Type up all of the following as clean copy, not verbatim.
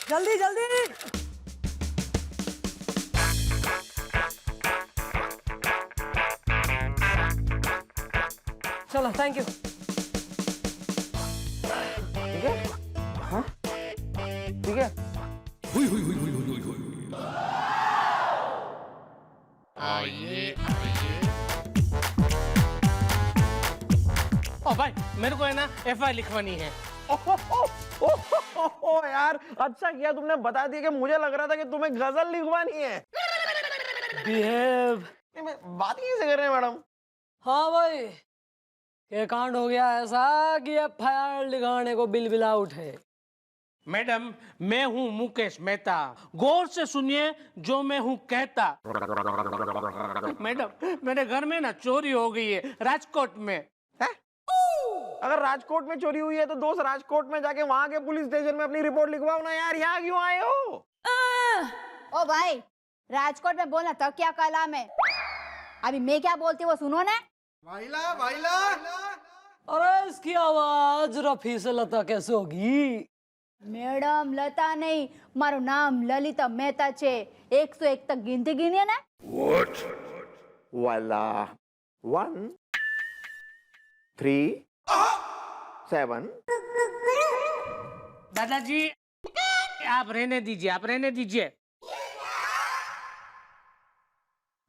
जल्दी जल्दी। चलो, थैंक यू। ठीक है, हाँ ठीक है। आइए आइए। ओ भाई, मेरे को है ना FI लिखवानी है। ओह यार, अच्छा किया तुमने बता दिया कि मुझे लग रहा था कि तुम्हें गजल लिखवानी है। बिहेव। बात ही कैसे कर रहे हैं मैडम? हाँ भाई, ये कांड हो गया ऐसा कि FIR लिखाने को बिल बिला उठे। मैडम, मैं हूँ मुकेश मेहता, गौर से सुनिए जो मैं हूँ कहता। मैडम, मेरे घर में ना चोरी हो गई है राजकोट में। है? अगर राजकोट में चोरी हुई है तो दोस्त राजकोट में जाके वहां के पुलिस स्टेशन में अपनी रिपोर्ट लिखवाओ ना यार, यहाँ क्यों आए हो? ओ भाई, राजकोट में बोलना तो क्या कलाम है। अभी मैं क्या बोलती वो सुनो ना। Viola Viola. अरे इसकी आवाज रफी से लता कैसे होगी? मैडम लता नहीं, मारो नाम ललिता मेहता छे। 101 तक गिनती गिनिए ना। वाला 1 3 7। दादाजी, आप रहने दीजिए, आप रहने दीजिए।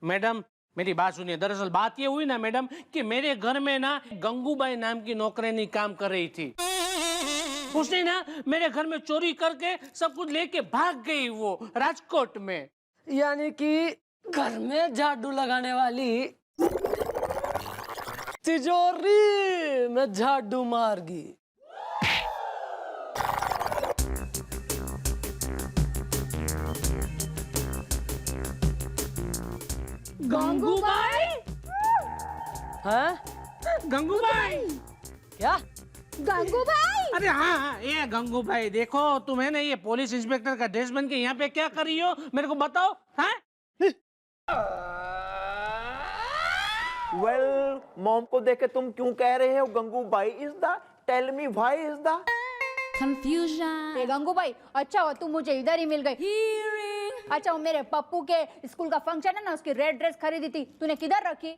मैडम, मेरी बात सुनिए। दरअसल बात ये हुई ना मैडम कि मेरे घर में ना गंगूबाई नाम की नौकरानी काम कर रही थी। उसने ना मेरे घर में चोरी करके सब कुछ लेके भाग गई वो राजकोट में। यानी कि घर में झाड़ू लगाने वाली तिजोरी में झाड़ू मार गई। गंगूबाई? हैं? गंगूबाई? क्या? गंगूबाई? अरे हाँ हाँ, ये गंगूबाई। देखो तुम है ना ये पुलिस इंस्पेक्टर का ड्रेस बन के यहाँ पे क्या कर रही हो, मेरे को बताओ। हाँ? वेल, मॉम को देख के तुम क्यों कह रहे हो Gangubai is the? Tell me why is the confusion. Gangubai, अच्छा हो तुम मुझे इधर ही मिल गई। अच्छा, वो मेरे पप्पू के स्कूल का फंक्शन है ना, उसकी रेड ड्रेस खरीदी थी, तूने किधर रखी?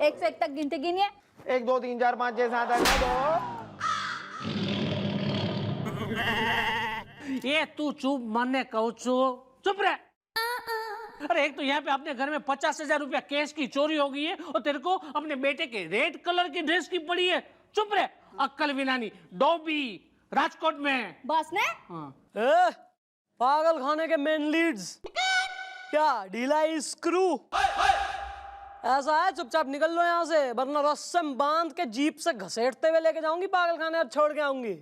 1 से 1 तक गिनती गिनिए। 1 2 3 4 5 6 7 8 9 10। ये तू चुप, मरने कहूँ चुप रह। अरे एक तो यहाँ पे अपने घर में 50,000 रुपया कैश की चोरी हो गई है और तेरे को अपने बेटे के रेड कलर की ड्रेस की पड़ी है। चुप रह, अक्कल विनानी डॉबी राजकोट में। बस ने? ए, पागल खाने के मेन लीड्स क्या ढीला स्क्रू? ऐसा है, चुपचाप निकल लो यहाँ से, वरना रस्से में बांध के जीप से घसेटते हुए लेके जाऊंगी पागल खाने और छोड़ के आऊंगी।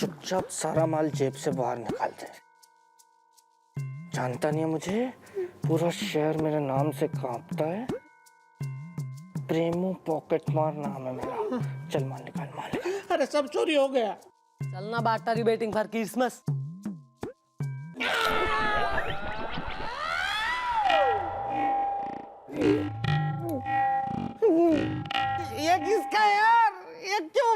चुपचाप सारा माल जेब से बाहर निकाल दे। जानता नहीं है मुझे, पूरा शहर मेरे नाम से कांपता है। प्रेमू पॉकेट मार नाम है मेरा। चल माल निकाल, माल निकाल। अरे सब चोरी हो गया। चलना बाटा की वेटिंग फॉर क्रिसमस। ये किसका है यार? ये क्यों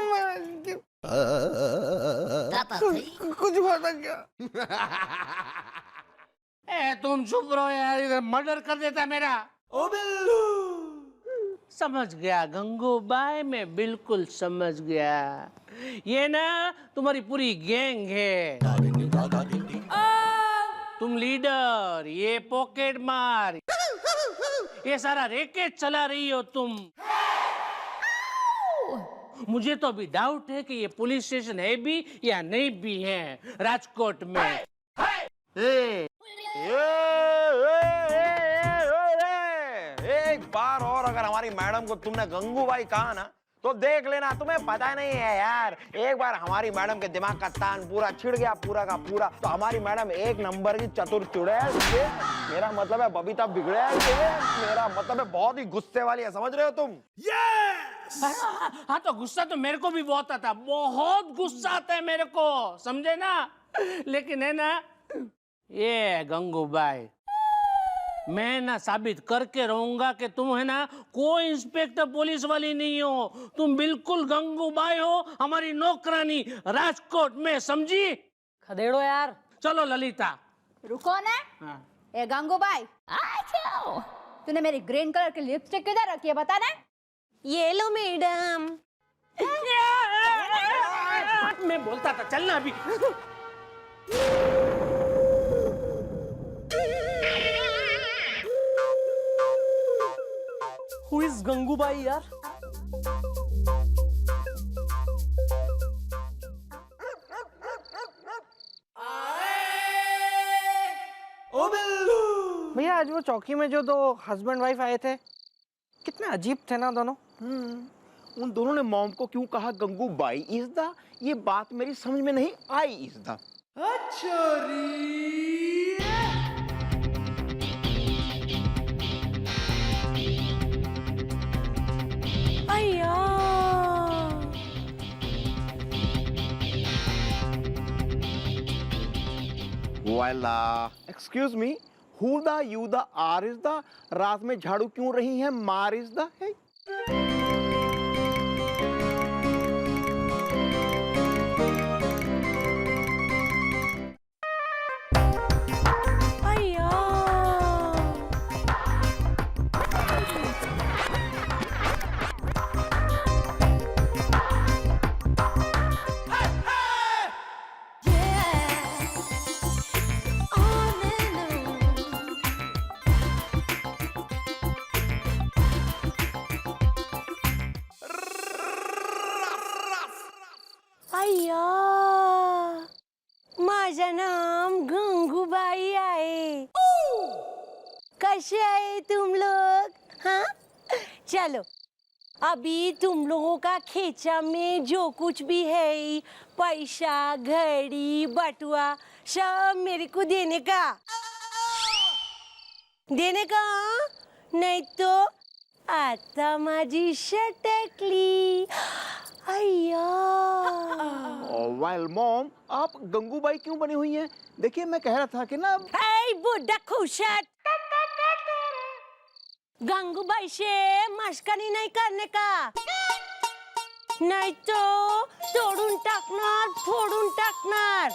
कुछ होता क्या? ए तुम चुप रहो यार, इधर मर्डर कर देता मेरा। ओ बिल्लू, समझ गया गंगूबाई, मैं बिल्कुल समझ गया। ये ना तुम्हारी पूरी गैंग है। तुम लीडर, ये पॉकेट मार, ये सारा रैकेट चला रही हो तुम। मुझे तो अभी डाउट है कि ये पुलिस स्टेशन है भी या नहीं भी है राजकोट में। एक बार और अगर हमारी मैडम को तुमने गंगूबाई कहा ना तो देख लेना, तुम्हें पता नहीं है यार। एक बार हमारी मैडम के दिमाग का तान पूरा छिड़ गया, पूरा का पूरा, तो हमारी मैडम 1 नंबर की चतुर चुड़ैल। मेरा मतलब है बबीता बिगड़ैल। मेरा मतलब है बहुत ही गुस्से वाली है, समझ रहे हो तुम? हाँ तो गुस्सा तो मेरे को भी बहुत आता, बहुत गुस्सा आता है मेरे को, समझे ना। लेकिन है ना ये गंगूबाई, मैं ना साबित करके रहूंगा कि तुम है ना कोई इंस्पेक्टर पुलिस वाली नहीं हो, तुम बिल्कुल गंगूबाई हो, हमारी नौकरानी राजकोट में, समझी? खदेड़ो यार। चलो ललिता। रुको ना। हाँ। ए गंगूबाई, तूने मेरी ग्रीन कलर की लिपस्टिक किधर रखी है बता ना। ये लो मैडम। मैं बोलता था चलना अभी। Who is गंगूबाई यार? भैया आज वो चौकी में जो दो हस्बैंड वाइफ आए थे, कितने अजीब थे ना दोनों। उन दोनों ने मॉम को क्यों कहा गंगूबाई इज द, ये बात मेरी समझ में नहीं आई इज द। अय्या। Well, excuse me, who the, you the, are is the, रात में झाड़ू क्यों रही है, मार is the है? अय्या। अय्या, माझं नाम गंगूबाई आहे। कैसे आए तुम लोग? हाँ, चलो अभी तुम लोगों का खेचा में जो कुछ भी है, पैसा, घड़ी, बटुआ, सब मेरे को देने का। नहीं तो आता माझी शटकली। अय्या। Well, मॉम, आप गंगूबाई क्यों बनी हुई हैं? देखिए मैं कह रहा था कि ना, Hey, बुड्ढा खुशट! गंगूबाई से मस्करी नहीं करने का, नहीं तो तोड़ून टाकणार, फोड़ून टाकणार।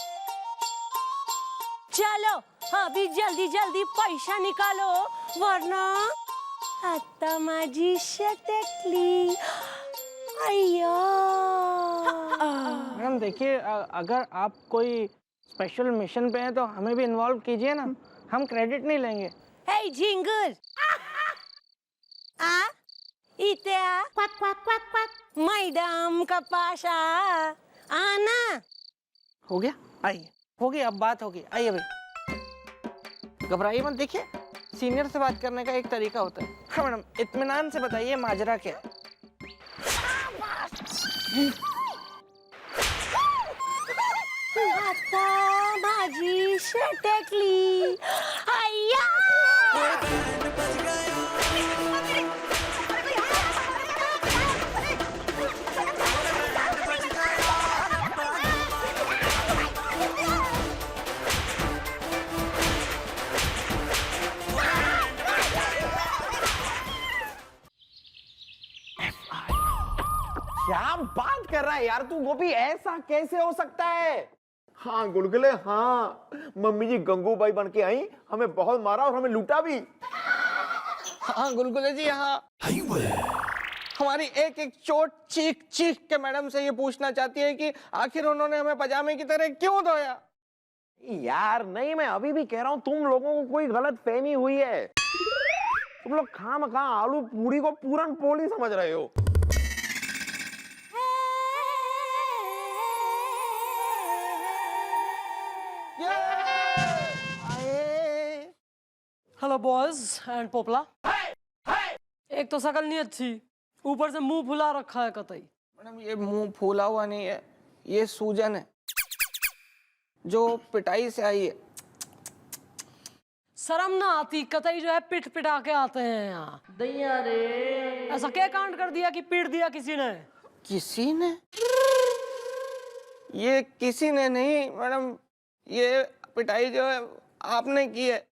चलो अभी जल्दी जल्दी पैसा निकालो, वरना आता माझी शटकली। अय्या। मैडम देखिए, अगर आप कोई स्पेशल मिशन पे हैं तो हमें भी इन्वॉल्व कीजिए ना, हम क्रेडिट नहीं लेंगे। Hey, Jingle! इथे आ। Quack quack quack quack. Madam का पास आना। हो गया, आइए। होगी, अब बात होगी, आइए भाई। घबराइए मत, देखिए सीनियर से बात करने का एक तरीका होता है। हाँ मैडम, इत्मीनान से बताइए माजरा क्या है। आता माझी शटकली। अय्या। क्या बात कर रहा है यार तू गोपी, ऐसा कैसे हो सकता है? हाँ गुलगुले, हाँ मम्मी जी गंगूबाई बन के आई, हमें बहुत मारा और हमें लूटा भी। हाँ गुलगुले जी, हाँ हमारी एक एक चोट चीख चीख के मैडम से ये पूछना चाहती है कि आखिर उन्होंने हमें पजामे की तरह क्यों धोया। यार नहीं, मैं अभी भी कह रहा हूँ तुम लोगों को कोई गलत फहमी हुई है। तुम लोग खामखा आलू पूरी को पूरन पोली समझ रहे हो। हेलो बॉयज एंड पोपला। एक तो शकल नहीं अच्छी, ऊपर से मुंह फुला रखा है कतई। मैडम ये मुंह फूला हुआ नहीं है, ये सूजन है जो पिटाई से आई है। शर्म ना आती कतई जो है पिट पिटा के आते हैं यहाँ। दैया रे, ऐसा क्या कांड कर दिया कि पीट दिया किसी ने? किसी ने? ये किसी ने नहीं मैडम, ये पिटाई जो है आपने की है।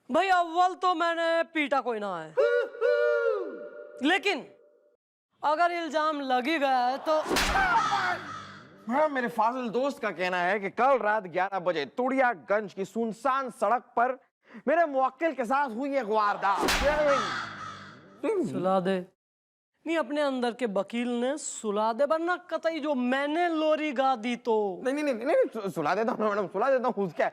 भाई अव्वल तो मैंने पीटा कोई ना है, लेकिन अगर इल्जाम लग ही गया है तो हाँ, मेरे फाजिल दोस्त का कहना है कि कल रात 11 बजे तुड़ियागंज की सुनसान सड़क पर मेरे मुवक्किल के साथ हुई एक वारदात। सुला दे। नहीं, अपने अंदर के वकील ने सुला दे, वरना कतई जो मैंने लोरी गा दी तो। नहीं नहीं नहीं नहीं, सुला देता हूँ मैडम, सुला देता हूँ। उसका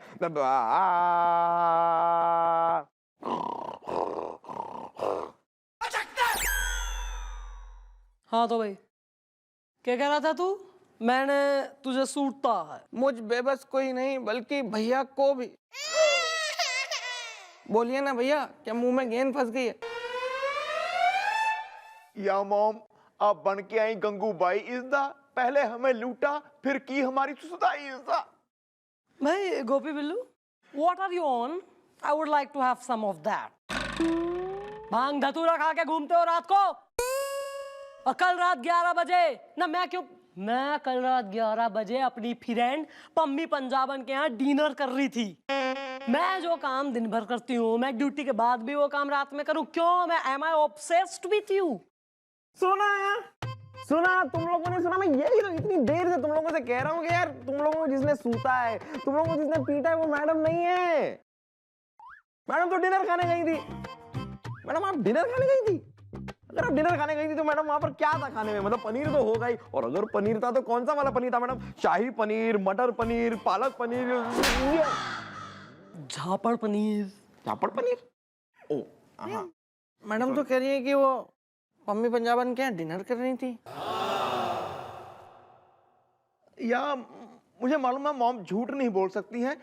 हाँ तो भाई क्या कह रहा था तू? मैंने तुझे सूटता है। मुझ बेबस कोई नहीं बल्कि भैया को भी। बोलिए ना भैया, क्या मुंह में गेंद फंस गई है? या मॉम, अब बन के आई गंगूबाई इज़्दा, पहले हमें लूटा फिर की हमारी सुसुदाई इज़्दा। भाई गोपी Billu, what are you on? I would like to have some of that. भांग धतूरा खा के घूमते हो रात को? और कल रात 11 बजे ना, मैं कल रात 11 बजे अपनी फ्रेंड पम्मी पंजाबन के यहाँ डिनर कर रही थी। मैं जो काम दिन भर करती हूँ, मैं ड्यूटी के बाद भी वो काम रात में करूँ क्यों? मैं am I obsessed with you? सुना तुम लोगों ने सुना? मैं यही तो इतनी देर से तुम लोगों से कह रहा हूँ कि यार तुम लोगों को जिसने सूता है, तुम लोगों को जिसने पीटा है वो मैडम नहीं है। मैडम तो डिनर खाने गई थी। मैडम आप डिनर खाने गई थी? अगर आप डिनर खाने गई थी तो मैडम वहां पर क्या था खाने में? मतलब पनीर तो होगा ही, और अगर पनीर था तो कौन सा वाला पनीर था मैडम? शाही पनीर, मटर पनीर, पालक पनीर, झापड़ पनीर। झापड़ पनीर? ओ हाँ। मैडम तो कह रही है कि वो मम्मी पंजाबन के यहाँ डिनर कर रही थी। या मुझे मालूम है मॉम झूठ नहीं बोल सकती हैं,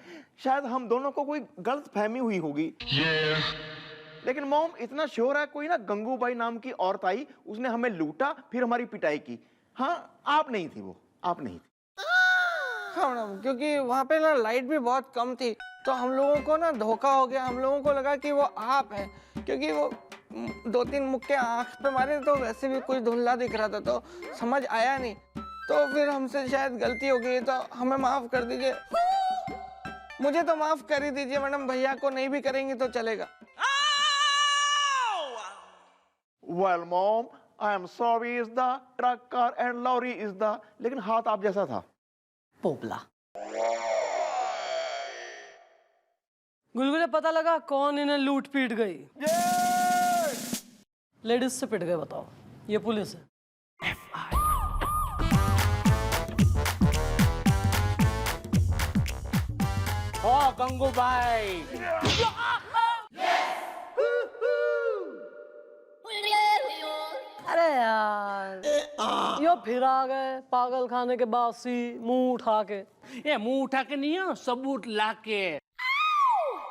शायद हम दोनों को कोई गलत फहमी हुई होगी। लेकिन मॉम इतना श्योर है, कोई ना गंगूबाई नाम की औरत आई, उसने हमें लूटा फिर हमारी पिटाई की। हाँ, आप नहीं थी, वो आप नहीं थी। हाँ मैडम, क्योंकि वहाँ पे ना लाइट भी बहुत कम थी, तो हम लोगों को ना धोखा हो गया। हम लोगों को लगा कि वो आप हैं, क्योंकि वो 2-3 मुक्के आंख पे मारे तो वैसे भी कुछ धुंधला दिख रहा था, तो समझ आया नहीं। तो फिर हमसे शायद गलती हो गई, तो हमें माफ कर दीजिए। मुझे तो माफ कर ही दीजिए मैडम, भैया को नहीं भी करेंगी तो चलेगा। Well mom, I am sorry is the truck car and lorry is the, लेकिन हाथ आप जैसा था। पोपला। गुलगुले, पता लगा कौन इन्हें लूट पीट गई? लेडीज से पिट गए, बताओ। ये पुलिस है। ओ गंगूबाई, अरे यार, यो फिर आ गए पागल खाने के बासी, मुंह उठा के। ये मुंह उठा के नहीं हो, सबूत ला के।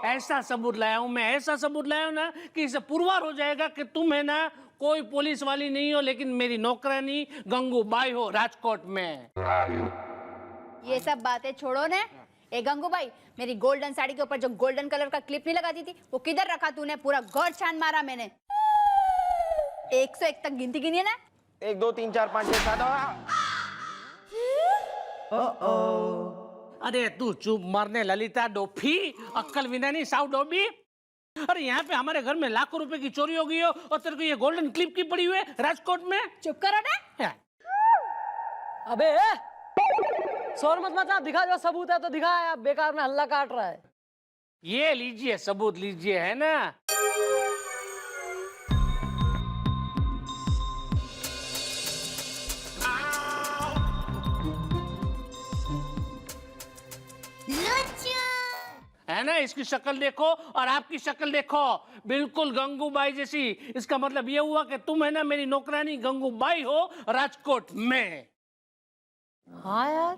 ऐसा सबूत लाया हूं मैं, ऐसा सबूत लाया हूं ना कि इससे पुरवार हो जाएगा कि तुम है ना कोई पुलिस वाली नहीं हो, लेकिन मेरी नौकरानी गंगूबाई हो राजकोट में। ये सब बातें छोड़ो ने। ए गंगूबाई, मेरी गोल्डन साड़ी के ऊपर जो गोल्डन कलर का क्लिप नहीं लगा दी थी, वो किधर रखा तूने? पूरा घर छान मारा मैंने। 101 तक गिनती गिनी है ना? 1 2 3 4 5 6 7 अरे तू चुप मरने ललिता डोफी, अक्कल विना नहीं साउ डोबी। अरे यहाँ पे हमारे घर में लाखों रुपए की चोरी हो गई हो और तेरे को ये गोल्डन क्लिप की पड़ी हुई है राजकोट में। चुप करो ना। अबे शोर मत मचा, दिखा, जो सबूत है तो दिखा। है बेकार में हल्ला काट रहा है। ये लीजिए सबूत लीजिए, है ना। है ना, इसकी शक्ल देखो और आपकी शक्ल देखो, बिल्कुल गंगूबाई जैसी। इसका मतलब ये हुआ कि तुम है ना मेरी नौकरानी गंगूबाई हो राजकोट में। हाँ यार,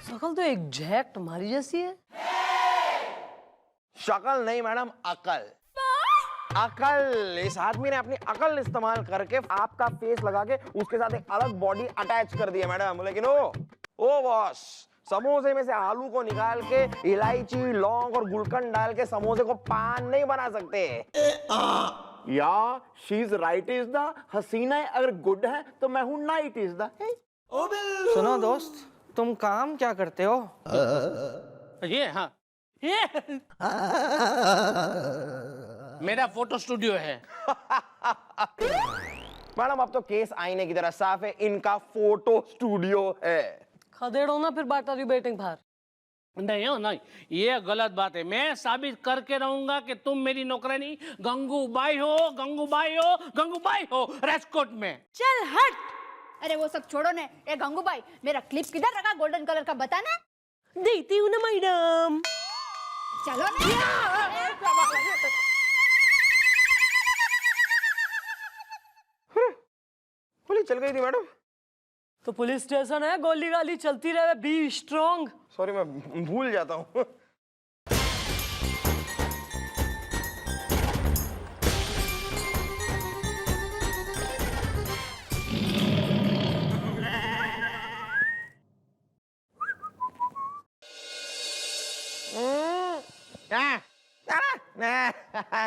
शक्ल तो एग्जैक्ट हमारी जैसी है। शक्ल नहीं मैडम, अकल। अकल, इस आदमी ने अपनी अकल इस्तेमाल करके आपका फेस लगा के उसके साथ एक अलग बॉडी अटैच कर दिया मैडम। लेकिन ओ बॉस, समोसे में से आलू को निकाल के इलायची, लौंग और गुलकंद डाल के समोसे को पान नहीं बना सकते। या she is right is the, हसीना अगर गुड है तो मैं हूं नाइट इज द। सुनो दोस्त, तुम काम क्या करते हो? ये हाँ ये मेरा फोटो स्टूडियो है। मैडम अब तो केस आईने की तरह साफ है, इनका फोटो स्टूडियो है। खदेड़ो ना फिर बाटा रिबेटिंग फार। नहीं हो नहीं, ये गलत बात है। मैं साबित करके रहूंगा कि तुम मेरी नौकरानी गंगूबाई हो, गंगूबाई हो, गंगूबाई हो राजकोट में। चल हट। अरे वो सब छोड़ो ने। ए गंगू भाई, मेरा क्लिप किधर रखा गोल्डन कलर का, बताना। देती हूँ ना मैडम। चलो ना। गोली चल गई थी मैडम। तो पुलिस स्टेशन है, गोली गाली चलती रहे, बी स्ट्रॉन्ग। सॉरी मैं भूल जाता हूँ।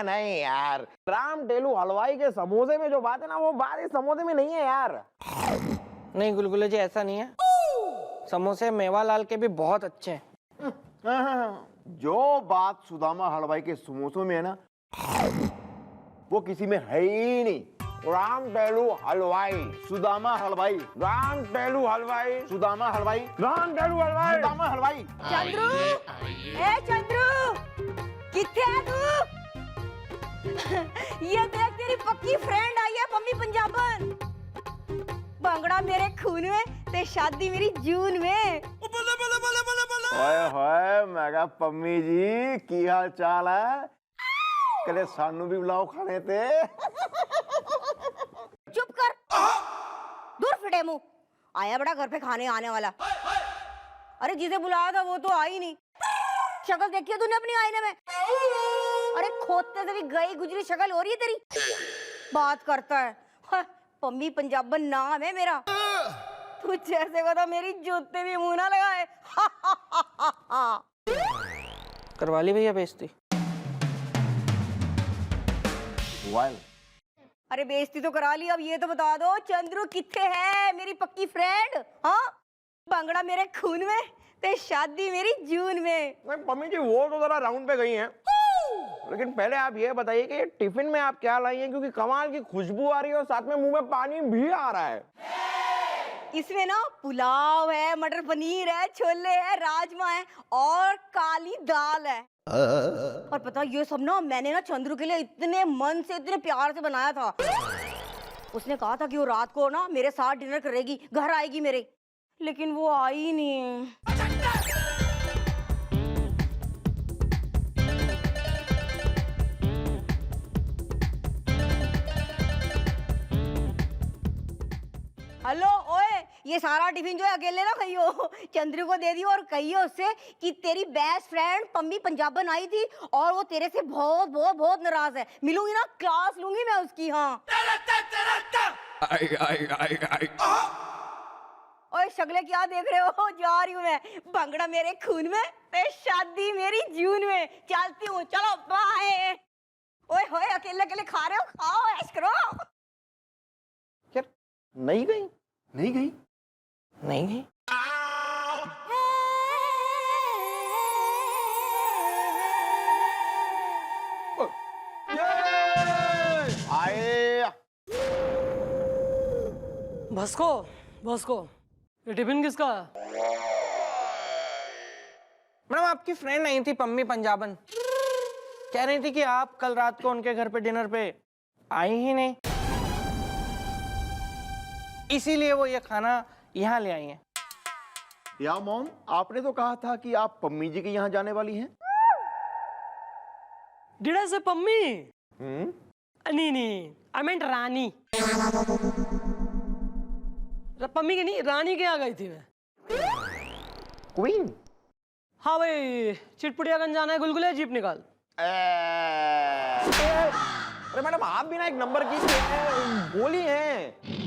नहीं यार, राम टेलू हलवाई के समोसे में जो बात है ना, वो बात इस समोसे में नहीं है यार। नहीं गुलगुले जी, ऐसा नहीं है। समोसे मेवालाल के भी बहुत अच्छे हैं। जो बात सुदामा हलवाई के समोसों में है ना, वो किसी में है ही नहीं। राम टेलू हलवाई, सुदामा हलवाई, राम टेलू हलवाई, सुदामा हलवाई, राम टेलू हलवाई। सुदामा हलवाई। चंद्रू, ए चंद्रू, किथे है तू? ये देख तेरी पक्की फ्रेंड आई है पम्मी पंजाबन। भंगड़ा मेरे खून में ते शादी मेरी जून में। ओए होए मेगा पम्मी जी, की हाल चाल है? कदे सानू भी बुलाओ खाने ते। चुप कर, दूर फिटे मुंह। आया बड़ा घर पे खाने आने वाला। अरे जिसे बुलाया था वो तो आई नहीं। शक्ल देखी है तूने अपनी आईने में? अरे खोदते से भी गई गुजरी शक्ल हो रही है तेरी। बात करता है। हाँ, पम्मी पंजाबन नाम है मेरा। तू जैसे को तो मेरी जूते भी मुंह ना लगाए। करवा ली भैया बेइज्जती। अरे बेइज्जती तो करा ली, अब ये तो बता दो चंद्रू किथे है मेरी पक्की फ्रेंड? हाँ, भंगड़ा मेरे खून में ते शादी मेरी जून में। मम्मी जी वो तो जरा राउंड पे गई हैं, लेकिन पहले आप ये बताइए कि टिफिन में आप क्या लाई हैं, क्योंकि कमाल की खुशबू आ रही है और साथ में मुंह में पानी भी आ रहा है। इसमें ना पुलाव है, मटर पनीर है, छोले है, राजमा है और काली दाल है। और पता ये सब ना मैंने ना चंद्रू के लिए इतने मन से इतने प्यार से बनाया था। उसने कहा था कि वो रात को ना मेरे साथ डिनर करेगी, घर आएगी मेरे, लेकिन वो आई नहीं। हेलो ओए, ये सारा टिफिन जो है अकेले ना खाइयो, चंद्रू को दे दियो और कहियो उससे कि तेरी बेस्ट फ्रेंड पम्मी पंजाबन आई थी और वो तेरे से बहुत बहुत बहुत नाराज है। मिलूंगी ना, क्लास लूंगी मैं उसकी। हाँ ओए शक्ले क्या देख रहे हो? जा रही हूँ मैं, भंगड़ा मेरे खून में ते शादी मेरी जून में। चलती हूँ, चलो बाय। ओए होए, अकेले अकेले खा रहे हो, खाओ ऐश करो। यार नहीं गई, नहीं गई? नहीं गई? आए। भस्को भस्को, ये टिफिन किसका है? मैडम आपकी फ्रेंड आई थी पम्मी पंजाबन, कह रही थी कि आप कल रात को उनके घर पे डिनर पे आई ही नहीं, इसीलिए वो ये खाना यहाँ ले आई हैं। या मॉम, आपने तो कहा था कि आप पम्मी जी के यहाँ जाने वाली हैं। Did I say Pammi? नहीं, I meant रानी। पम्मी की नहीं, रानी के यहाँ गई थी मैं। क्वीन। हाँ भाई, चिटपुटियागंज जाना है, गुलगुले जीप निकाल। अरे मैडम आप भी ना एक नंबर की बोली हैं।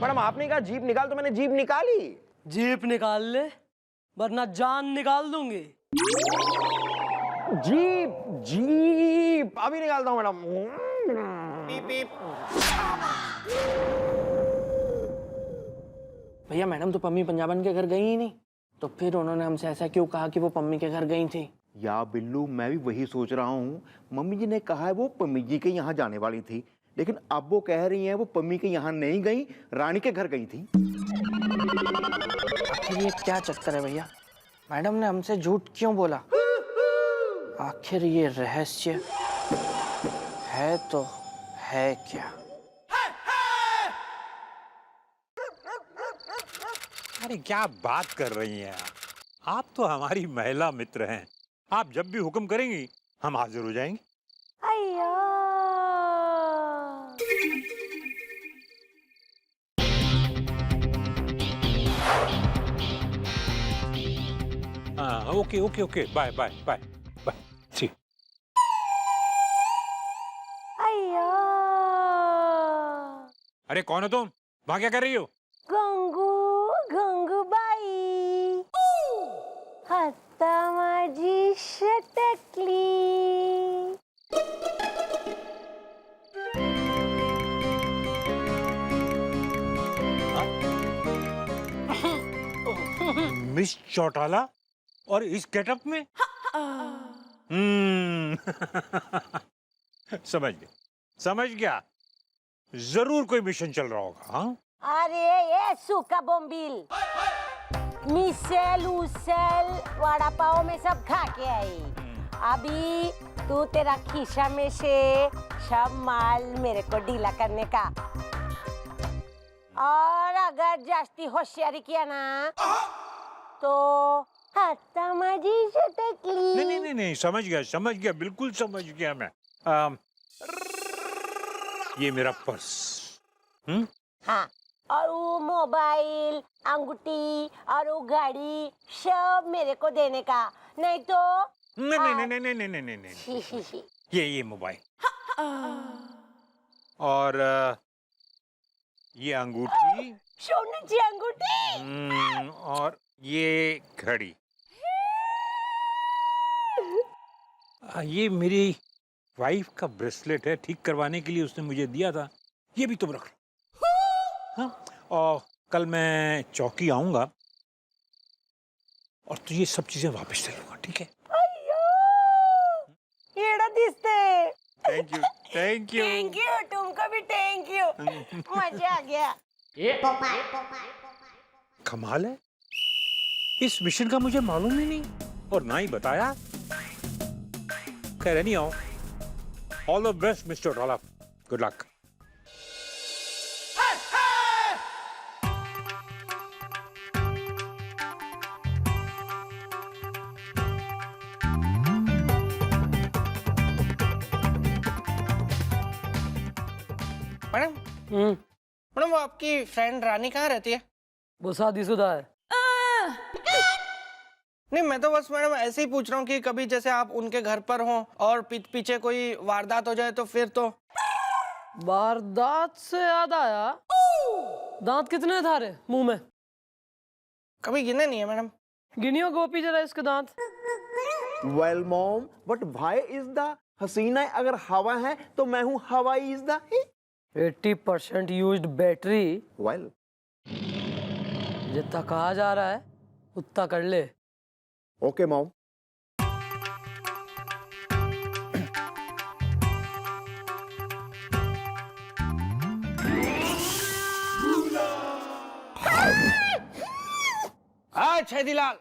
मैडम आपने कहा जीप निकाल तो मैंने जीप निकाली। जीप निकाल ले, वरना जान निकाल दूंगी। जीप जीप अभी निकालता हूँ मैडम। पीप पीप। भैया मैडम तो पम्मी पंजाबन के घर गई ही नहीं, तो फिर उन्होंने हमसे ऐसा क्यों कहा कि वो पम्मी के घर गई थी? या बिल्लू, मैं भी वही सोच रहा हूँ। मम्मी जी ने कहा है वो पम्मी जी के यहाँ जाने वाली थी, लेकिन अब वो कह रही हैं वो पम्मी के यहाँ नहीं गई, रानी के घर गई थी। आखिर ये क्या चक्कर है भैया? मैडम ने हमसे झूठ क्यों बोला? आखिर ये रहस्य है तो है क्या? अरे क्या बात कर रही हैं आप तो हमारी महिला मित्र हैं। आप जब भी हुक्म करेंगी हम हाजिर हो जाएंगे। हाँ okay okay okay, bye bye bye bye. ठीक। अरे कौन हो तुम? वहां क्या कर रही हो? गंगूबाई आता माझी शतकली। मिस चौटाला और इस गेटअप में? समझ गया, जरूर कोई मिशन चल रहा होगा। हाँ अरे ये सूखा बोम्बिल, मिसल उसल वड़ा पाव में सब खा के आई। अभी तू तेरा खीसा में से सब माल मेरे को ढीला करने का, और अगर जास्ती होशियारी किया ना तो हाथा माझी शतकली। नहीं, समझ गया, बिल्कुल समझ गया मैं। ये मेरा पर्स। हाँ, और वो मोबाइल, अंगूठी और वो गाड़ी सब मेरे को देने का, नहीं तो नहीं। ये मोबाइल और ये अंगूठी, सोने की अंगूठी, और ये घड़ी। ये मेरी वाइफ का ब्रेसलेट है, ठीक करवाने के लिए उसने मुझे दिया था। ये भी तुम रख लो। हाँ, और कल मैं चौकी आऊंगा और तो ये सब चीजें वापस ले लूंगा, ठीक है? येड़ा दिसते। Thank you. तुमको भी थैंक यू। मजा आ गया। कमाल है, इस मिशन का मुझे मालूम ही नहीं और ना ही बताया। खैर नहीं आओ, all the best mister Chautala, good luck. Madam वो आपकी फ्रेंड रानी कहाँ रहती है? वो शादीशुदा है। नहीं, मैं तो बस मैडम ऐसे ही पूछ रहा हूँ कि कभी जैसे आप उनके घर पर हो और पीछे कोई वारदात हो जाए तो फिर तो। वारदात से याद आया, दांत कितने धारे मुंह में? कभी गिने नहीं है मैडम। गिनियो गोपी जरा इसके दांत। वेल मॉम, बट भाई इज द हसीना, अगर हवा है तो मैं हूँ हवाई is the 80% used battery. Well जितना कहा जा रहा है उतना कर ले। Okay mom. छेदीलाल,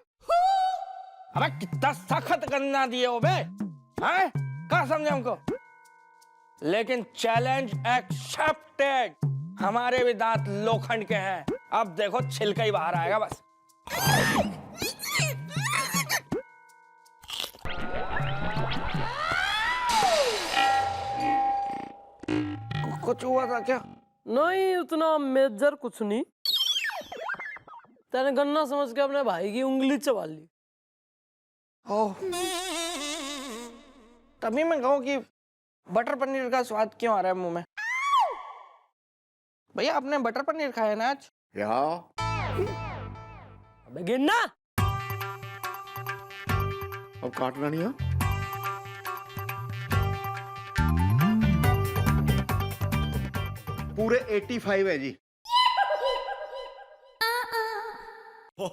अबे कितना सख्त गन्ना दिए हो बे, हैं? क्या समझे हमको? लेकिन चैलेंज एक्सेप्टेड। हमारे भी दांत लोखंड के हैं, अब देखो छिलका ही बाहर आएगा बस। कुछ हुआ था क्या? नहीं, उतना मेजर कुछ नहीं। तेने गन्ना समझ के अपने भाई की उंगली चबा ली। ओह, तभी मैं कहूँ कि बटर पनीर का स्वाद क्यों आ रहा है मुंह में। भैया आपने बटर पनीर खाया ना आज? या अबे गिनना। अब काटना नहीं है। पूरे 85 है जी। तो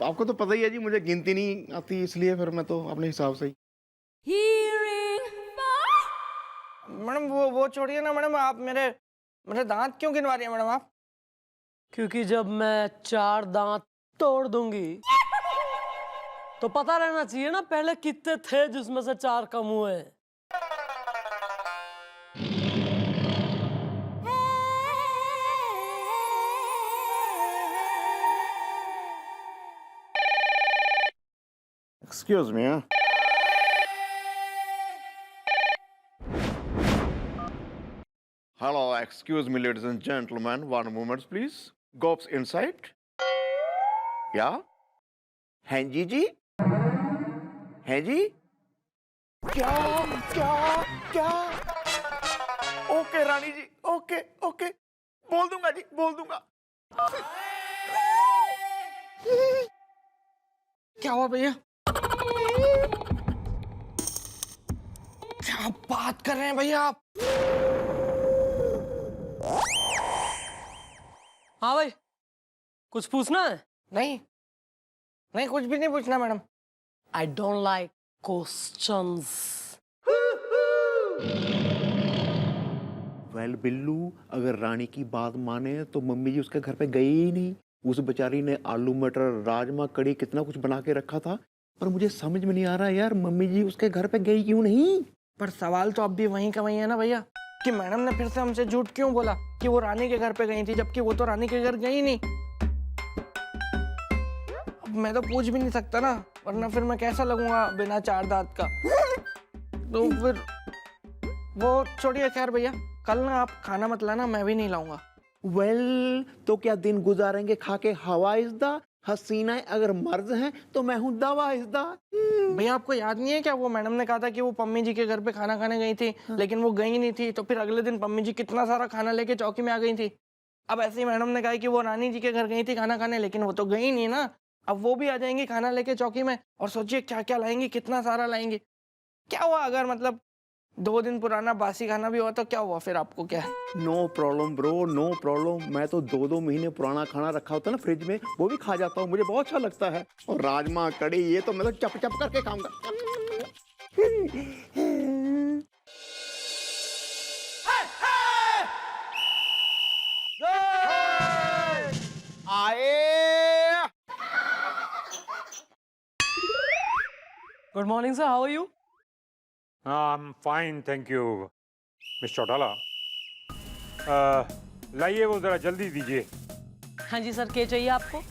आपको तो पता ही है जी, मुझे गिनती नहीं आती, इसलिए फिर मैं तो अपने हिसाब से ही। मैडम वो छोड़िए ना मैडम, आप मेरे मेरे दांत क्यों गिनवा रही हैं मैडम आप? क्योंकि जब मैं 4 दांत तोड़ दूंगी तो पता रहना चाहिए ना पहले कितने थे जिसमें से 4 कम हुए। Excuse me. Hello, excuse me, ladies and gentlemen. One moment, please. Gops inside. Yeah? हैं जी जी? हैं जी? क्या? क्या? ओके रानी जी, ओके ओके, बोल दूंगा जी, बोल दूंगा। क्या हुआ भैया? क्या बात कर रहे हैं भैया आप? हाँ भाई, कुछ पूछना है? नहीं नहीं, कुछ भी नहीं पूछना madam. I don't like questions. Well Billu, अगर रानी की बात माने तो मम्मी जी उसके घर पे गई ही नहीं। उस बेचारी ने आलू मटर राजमा कड़ी कितना कुछ बना के रखा था, पर मुझे समझ में नहीं आ रहा यार, मम्मी जी उसके घर पे गई क्यों नहीं? पर सवाल तो अब भी वहीं का वहीं है ना भैया, कि मैडम ने फिर से हमसे झूठ क्यों बोला कि वो रानी के घर पे गई थी, जबकि वो तो रानी के घर गई नहीं। अब मैं तो पूछ भी नहीं सकता ना, वरना फिर मैं कैसा लगूंगा बिना 4 दांत का। तो फिर वो छोड़िए, खैर भैया कल ना आप खाना मत लाना, मैं भी नहीं लाऊंगा। वेल तो क्या दिन गुजारेंगे खा के हवा इज़दा, हसीना अगर मर्ज है तो मैं हूँ दवा इज़दा। भैया आपको याद नहीं है क्या, वो मैडम ने कहा था कि वो पम्मी जी के घर पे खाना खाने गई थी, लेकिन वो गई नहीं थी, तो फिर अगले दिन पम्मी जी कितना सारा खाना लेके चौकी में आ गई थी। अब ऐसे ही मैडम ने कहा कि वो रानी जी के घर गई थी खाना खाने, लेकिन वो तो गई नहीं ना। अब वो भी आ जाएंगी खाना लेके चौकी में, और सोचिए क्या क्या लाएंगी, कितना सारा लाएंगी। क्या हुआ अगर मतलब 2 दिन पुराना बासी खाना भी हुआ तो क्या हुआ फिर, आपको क्या है? No problem bro, no problem. मैं तो 2-2 महीने पुराना खाना रखा होता है ना फ्रिज में, वो भी खा जाता हूँ, मुझे बहुत अच्छा लगता है। और राजमा कड़ी ये तो मैं तो चप चप करके खाऊंगा। आए। Good morning sir, how are you? Fine thank you miss Chautala. लाइए वो ज़रा जल्दी दीजिए। हाँ जी सर, क्या चाहिए आपको?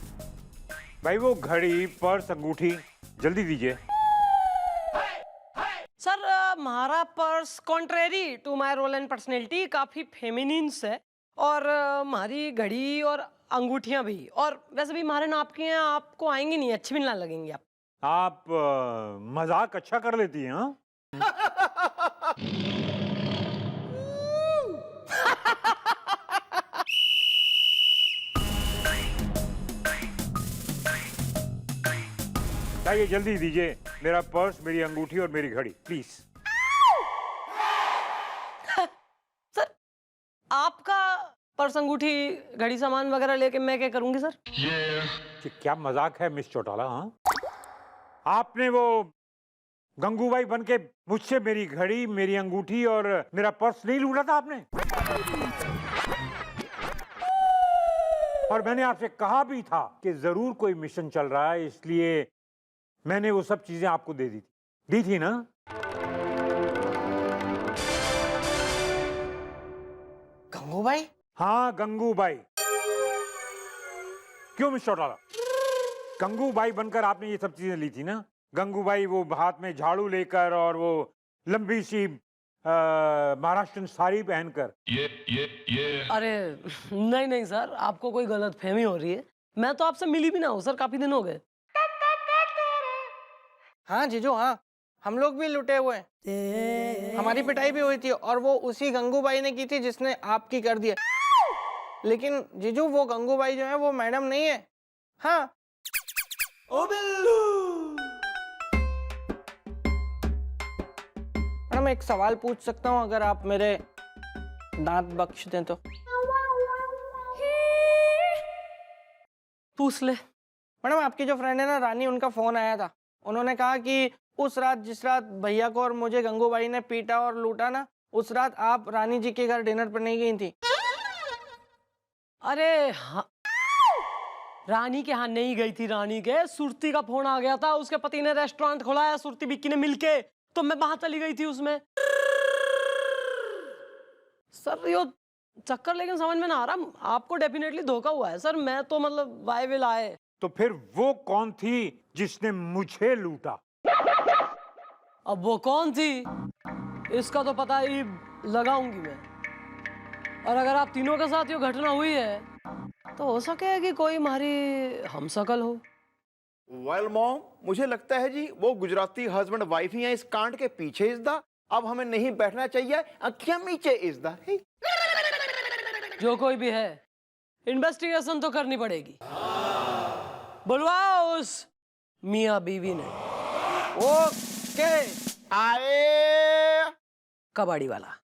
भाई वो घड़ी पर्स अंगूठी जल्दी दीजिए। सर हमारा purse contrary to my role and personality काफ़ी फेमिनिन्स है, और हमारी घड़ी और अंगूठियाँ भी, और वैसे भी हमारे नाप की हैं, आपको आएंगी नहीं, अच्छी भी ना लगेंगी आप। आप मजाक अच्छा कर लेती हैं हाँ? लाइए जल्दी दीजिए मेरा पर्स, मेरी अंगूठी और मेरी घड़ी प्लीज। सर आपका पर्स अंगूठी घड़ी सामान वगैरह लेके मैं क्या करूंगी सर? कि क्या मजाक है मिस चौटाला हाँ? आपने वो गंगूबाई बन के मुझसे मेरी घड़ी, मेरी अंगूठी और मेरा पर्स नहीं लूटा था आपने? और मैंने आपसे कहा भी था कि जरूर कोई मिशन चल रहा है, इसलिए मैंने वो सब चीजें आपको दे दी थी ना? गंगूबाई? हाँ गंगूबाई। क्यों मिस चौटाला, गंगूबाई बनकर आपने ये सब चीजें ली थी ना? गंगूबाई वो हाथ में झाड़ू लेकर और वो लंबी सी महाराष्ट्रन साड़ी पहनकर। अरे नहीं नहीं सर, आपको कोई गलत फहमी हो रही है, मैं तो आपसे मिली भी ना हूँ सर, काफी दिन हो गए। हाँ जीजू हाँ, हम लोग भी लुटे हुए हैं, हमारी पिटाई भी हुई थी, और वो उसी गंगूबाई ने की थी जिसने आपकी कर दिया। लेकिन जीजू वो गंगूबाई जो है वो मैडम नहीं है। हाँ ओ बिल्लू। मैडम एक सवाल पूछ सकता हूँ अगर आप मेरे दांत बख्श दें तो? पूछ ले। मैडम आपकी जो फ्रेंड है ना रानी, उनका फोन आया था। उन्होंने कहा कि उस रात जिस रात भैया को और मुझे गंगूबाई ने पीटा और लूटा ना, उस रात आप रानी जी के घर डिनर पर नहीं गई थी। अरे हाँ, रानी के यहाँ नहीं गई थी। रानी के सुरती का फोन आ गया था, उसके पति ने रेस्टोरेंट खोला है सुरती बिक्की ने मिलके, तो मैं वहां चली गई थी उसमें। सर यो चक्कर लेकिन समझ में ना आ रहा, आपको डेफिनेटली धोखा हुआ है सर। मैं तो मतलब वाई विल आए। तो फिर वो कौन थी जिसने मुझे लूटा? अब वो कौन थी इसका तो पता ही लगाऊंगी मैं। और अगर आप तीनों के साथ ये घटना हुई है तो हो सके कि कोई हमारी हमशक्ल हो। वेल मॉम, मुझे लगता है जी वो गुजराती हस्बैंड वाइफ ही है इस कांड के पीछे इस दा। अब हमें नहीं बैठना चाहिए, अखियां नीचे इस दा। जो कोई भी है इन्वेस्टिगेशन तो करनी पड़ेगी। बुलवाओ उस मियां बीवी ने। ओके, आए कबाड़ी वाला।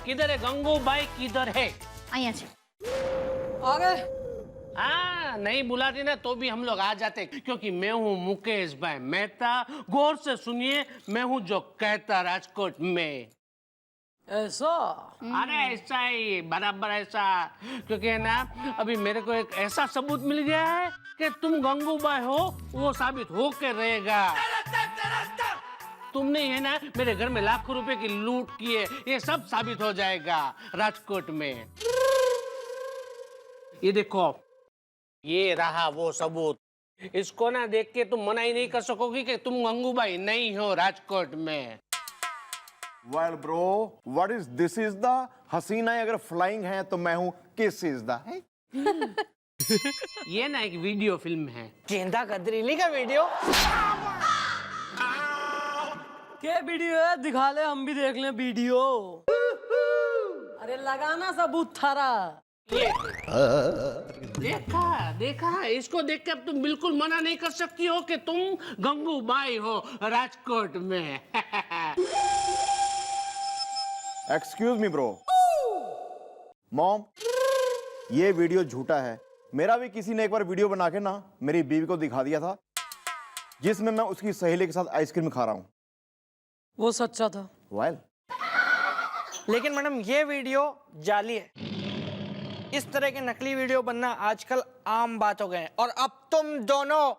किधर है गंगूबाई, किधर है? અહીંયા છે। आ गए? हाँ, नहीं बुलाती ना तो भी हम लोग आ जाते, क्योंकि मैं हूँ मुकेश भाई मेहता। गौर से सुनिए, मैं हूँ जो कहता राजकोट में। ऐसा? अरे ऐसा ही, बराबर ऐसा। क्योंकि है ना, अभी मेरे को एक ऐसा सबूत मिल गया है कि तुम गंगूबाई हो, वो साबित हो के रहेगा। तुमने है ना मेरे घर में लाखों रुपए की लूट की है, ये सब साबित हो जाएगा राजकोट में। ये देखो, ये रहा वो सबूत। इसको ना देख के तुम मना ही नहीं कर सकोगी कि तुम गंगूबाई नहीं हो राजकोट में। Well bro, what is this is the हसीना अगर फ्लाइंग है तो मैं हूं किस इज द है। ये ना एक वीडियो फिल्म है। गेंदा कदरीली का वीडियो। क्या वीडियो है? दिखा ले, हम भी देख लें वीडियो। अरे लगाना सबूत थारा। ये देखा देखा, इसको देख के अब तुम बिल्कुल मना नहीं कर सकती हो कि तुम गंगूबाई हो राजकोट में। Excuse me bro. मॉम, ये वीडियो झूठा है। मेरा भी किसी ने एक बार वीडियो बना के ना मेरी बीवी को दिखा दिया था, जिसमें मैं उसकी सहेली के साथ आइसक्रीम खा रहा हूँ। वो सच्चा था। वेल, लेकिन मैडम ये वीडियो जाली है। इस तरह के नकली वीडियो बनना आजकल आम बात हो गए हैं। और अब तुम दोनों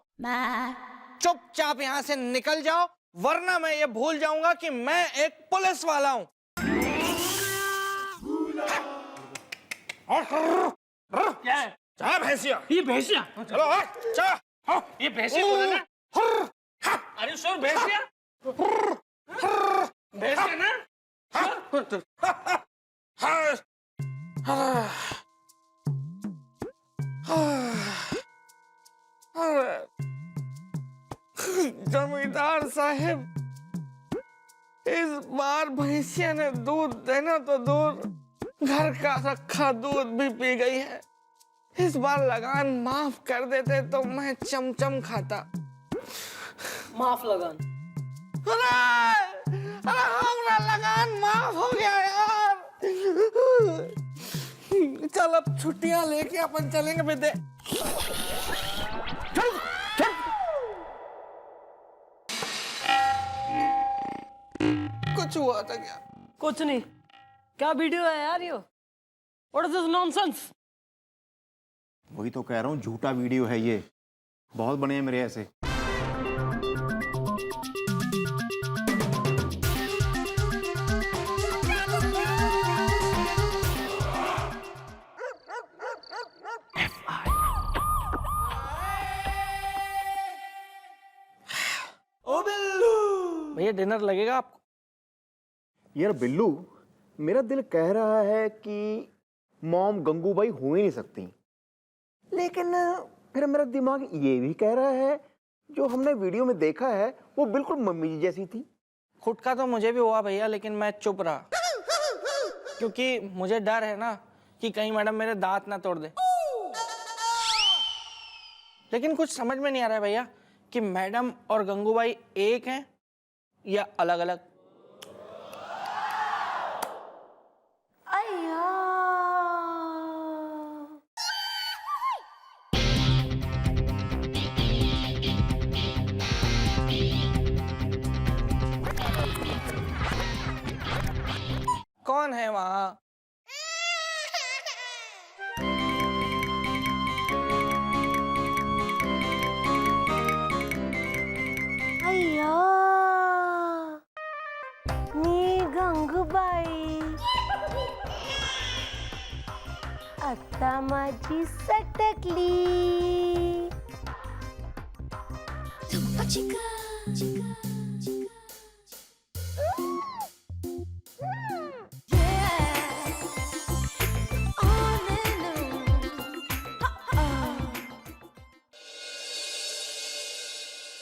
चुपचाप यहाँ से निकल जाओ, वरना मैं ये भूल जाऊंगा कि मैं एक पुलिस वाला हूँ। क्या है? जा भैंसिया। ये भैंसिया? चलो चलो। ये भैंसिया बोला ना? अरे सर भैंसिया, भैंसिया ना? जमींदार साहब, इस बार भैंसिया ने दूध देना तो दूर, घर का रखा दूध भी पी गई है। इस बार लगान माफ कर देते तो मैं चमचम खाता। माफ लगान? अरे हमारा लगान माफ हो गया यार। चल अब छुट्टियां लेके अपन चलेंगे बेटे। चल चल। कुछ हुआ था क्या? कुछ नहीं। क्या वीडियो है यार यो? What is this nonsense? वही तो कह रहा हूँ, झूठा वीडियो है ये। बहुत बने हैं मेरे ऐसे। भैया डिनर लगेगा आपको? यार बिल्लू, मेरा दिल कह रहा है कि मॉम गंगूबाई हो ही नहीं सकती, लेकिन फिर मेरा दिमाग ये भी कह रहा है जो हमने वीडियो में देखा है वो बिल्कुल मम्मी जी जैसी थी। खुद का तो मुझे भी हुआ भैया, लेकिन मैं चुप रहा क्योंकि मुझे डर है ना कि कहीं मैडम मेरे दांत ना तोड़ दे। लेकिन कुछ समझ में नहीं आ रहा है भैया कि मैडम और गंगूबाई एक हैं या अलग अलग। कौन है वहाँ? अय्या मी गंगूबाई, आता माझी सटकली.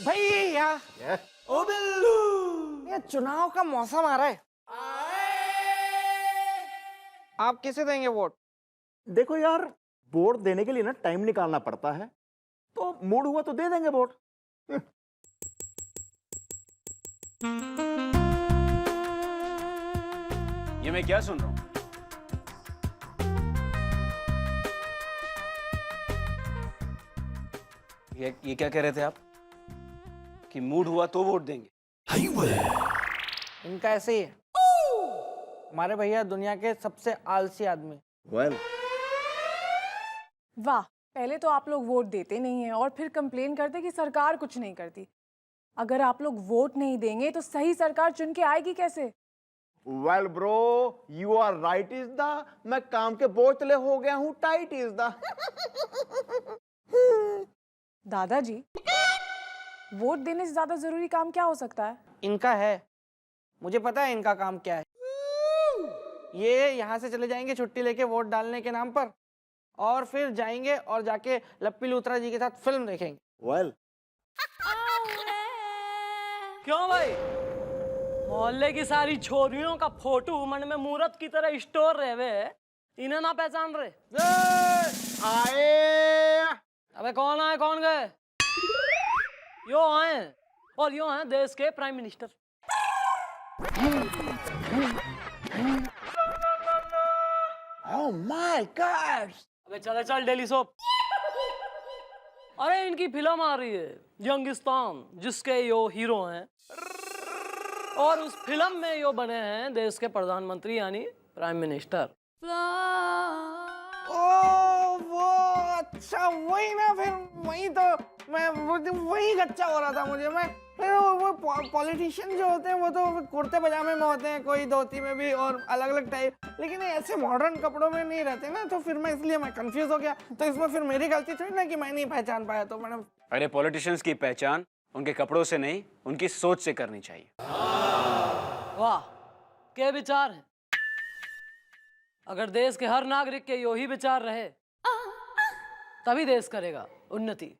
भैया ओ बिल्लू, ये चुनाव का मौसम आ रहा है, आप किसे देंगे वोट? देखो यार, वोट देने के लिए ना टाइम निकालना पड़ता है, तो मूड हुआ तो दे देंगे वोट. ये मैं क्या सुन रहा हूँ? ये क्या कह रहे थे आप कि मूड हुआ तो वोट देंगे? इनका ऐसे ही है. हमारे भैया दुनिया के सबसे आलसी आदमी. वेल, वाह, पहले तो आप लोग वोट देते नहीं हैं और फिर कंप्लेन करते कि सरकार कुछ नहीं करती. अगर आप लोग वोट नहीं देंगे तो सही सरकार चुन के आएगी कैसे? Well bro, you are right is the, मैं काम के बोझले हो गया हूँ, टाइट इज द. दादाजी, वोट देने से ज्यादा जरूरी काम क्या हो सकता है? इनका है, मुझे पता है इनका काम क्या है. ये यहाँ से चले जाएंगे छुट्टी लेके वोट डालने के नाम पर, और फिर जाएंगे और जाके लप्पी लूथरा जी के साथ फिल्म देखेंगे. वेल, क्यों भाई, मोहल्ले की सारी छोरियों का फोटो मन में मूर्त की तरह स्टोर रहे हुए, इन्हें ना पहचान रहे? आए. अबे कौन आए कौन गए? यो आए, और यो हैं देश के prime minister. Oh my God! अबे चले चल डेली सोप. अरे इनकी फिल्म आ रही है यंगिस्तान, जिसके यो हीरो हैं, और उस फिल्म में यो बने हैं देश के प्रधानमंत्री यानी प्राइम मिनिस्टर. ओ वो अच्छा, वही ना, फिर वही तो मैं वही कच्चा हो रहा था मुझे. मैं फिर वो पॉलिटिशियन जो होते हैं वो तो कुर्ते पजामे में होते हैं, कोई धोती में भी और अलग अलग टाइप, लेकिन ये ऐसे मॉडर्न कपड़ों में नहीं रहते ना, तो फिर मैं इसलिए मैं कंफ्यूज हो गया. तो इसमें फिर मेरी गलती थोड़ी ना कि मैं नहीं पहचान पाया. तो मैंने, अरे पॉलिटिशियंस की पहचान उनके कपड़ों से नहीं, उनकी सोच से करनी चाहिए. वाह, क्या विचार है. अगर देश के हर नागरिक के यो ही विचार रहे तभी देश करेगा उन्नति.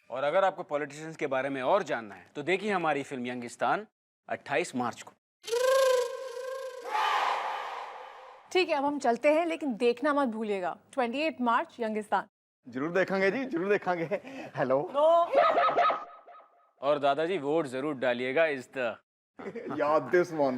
और अगर आपको पॉलिटिशियंस के बारे में और जानना है तो देखिए हमारी फिल्म यंगिस्तान 28 मार्च को. ठीक है, अब हम चलते हैं, लेकिन देखना मत भूलिएगा 28 मार्च यंगिस्तान. जरूर देखेंगे जी, जरूर देखेंगे. हेलो. और दादाजी वोट जरूर डालिएगा. Is the Yeah, this one.